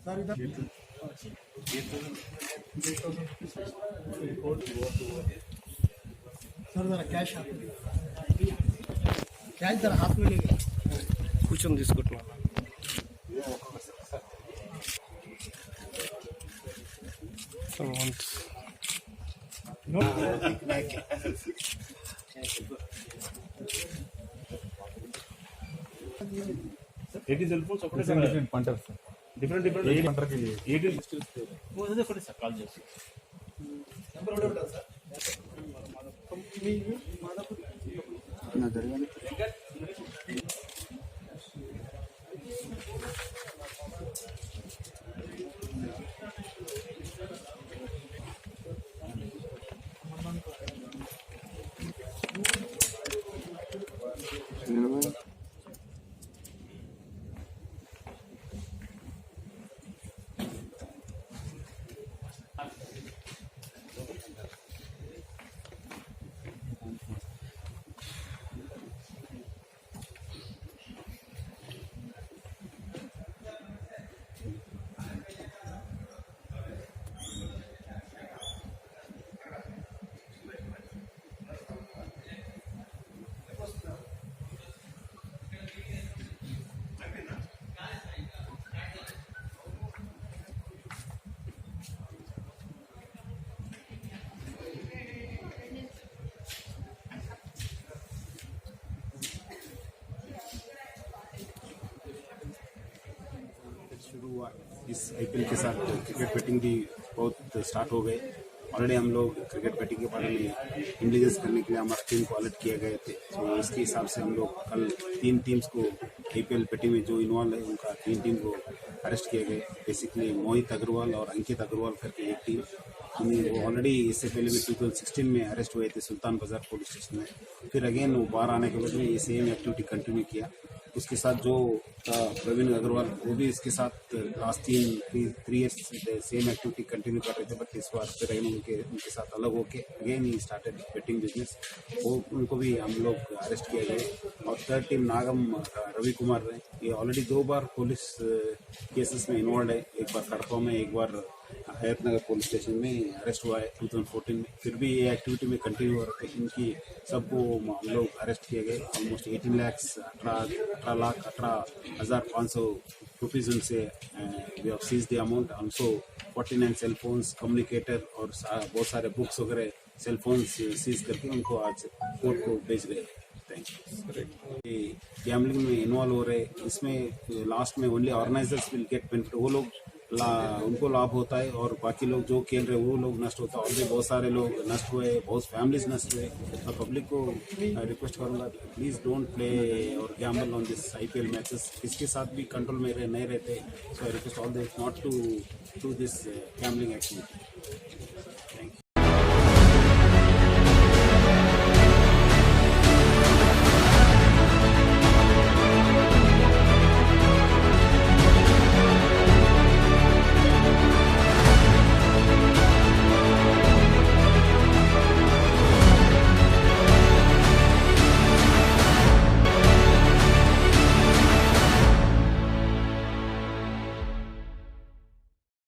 Sir इधर sir जरा cash जरा हाथ में लेंगे कुछ తీసుకుంటున్నా cellphone different punter sir different punter के लिए 18 वो सर कॉल చేసి नंबर ఒకటి సార్ మీ మాదాపూర్ నా దర్యాని शुरू हुआ इस आईपीएल के साथ क्रिकेट बैटिंग भी बहुत स्टार्ट हो गए। ऑलरेडी हम लोग क्रिकेट बैटिंग के बारे में इंटेलिजेंस करने के लिए हमारा टीम को अलर्ट किए गए थे। तो इसके हिसाब से हम लोग कल 3 टीम्स को आईपीएल बैटिंग में जो इन्वॉल्व है उनका 3 टीम को अरेस्ट किए गए। बेसिकली मोहित अग्रवाल और अंकित अग्रवाल करके एक टीम, वो ऑलरेडी इससे पहले भी 2016 में अरेस्ट हुए थे सुल्तान बाजार पुलिस स्टेशन में। फिर अगेन वो बाहर आने के बाद में ये सेम एक्टिविटी कंटिन्यू किया। उसके साथ जो प्रवीण अग्रवाल वो भी इसके साथ last 3 years same activity continue कर रहे थे, बट इस बार फिर उनके साथ अलग होके अगेन ही स्टार्टेड बेटिंग बिजनेस। वो उनको भी हम लोग अरेस्ट किए गए। और 3rd टीम नागम रवि कुमार है, ये ऑलरेडी 2 बार पुलिस केसेस में इन्वॉल्व है। एक बार कड़पा में, एक बार हयातनगर पुलिस स्टेशन में अरेस्ट हुआ है 2014 में। फिर भी ये एक्टिविटी में कंटिन्यू हो रहे थे। इनकी सबको हम लोग अरेस्ट किए गए। ऑलमोस्ट 18,18,500 रुपीज़ उनसे we have seize the amount. Also 49 cell phones, communicator और बहुत सारे बुक्स वगैरह सेल फोन्स सीज करके उनको आज कोर्ट को भेज गए। Thank you. गैम्बलिंग में इन्वॉल्व हो रहे, इसमें लास्ट में only organisers will get benefit. वो लोग उनको लाभ होता है और बाकी लोग जो खेल रहे वो लोग नष्ट होता है। और भी बहुत सारे लोग नष्ट हुए, बहुत फैमिलीज नष्ट हुए। मैं पब्लिक को रिक्वेस्ट करूंगा, प्लीज़ डोंट प्ले और gamble on this IPL matches. किसके साथ भी कंट्रोल में नहीं रहते। So I request all this not to do this gambling activity. Thank you.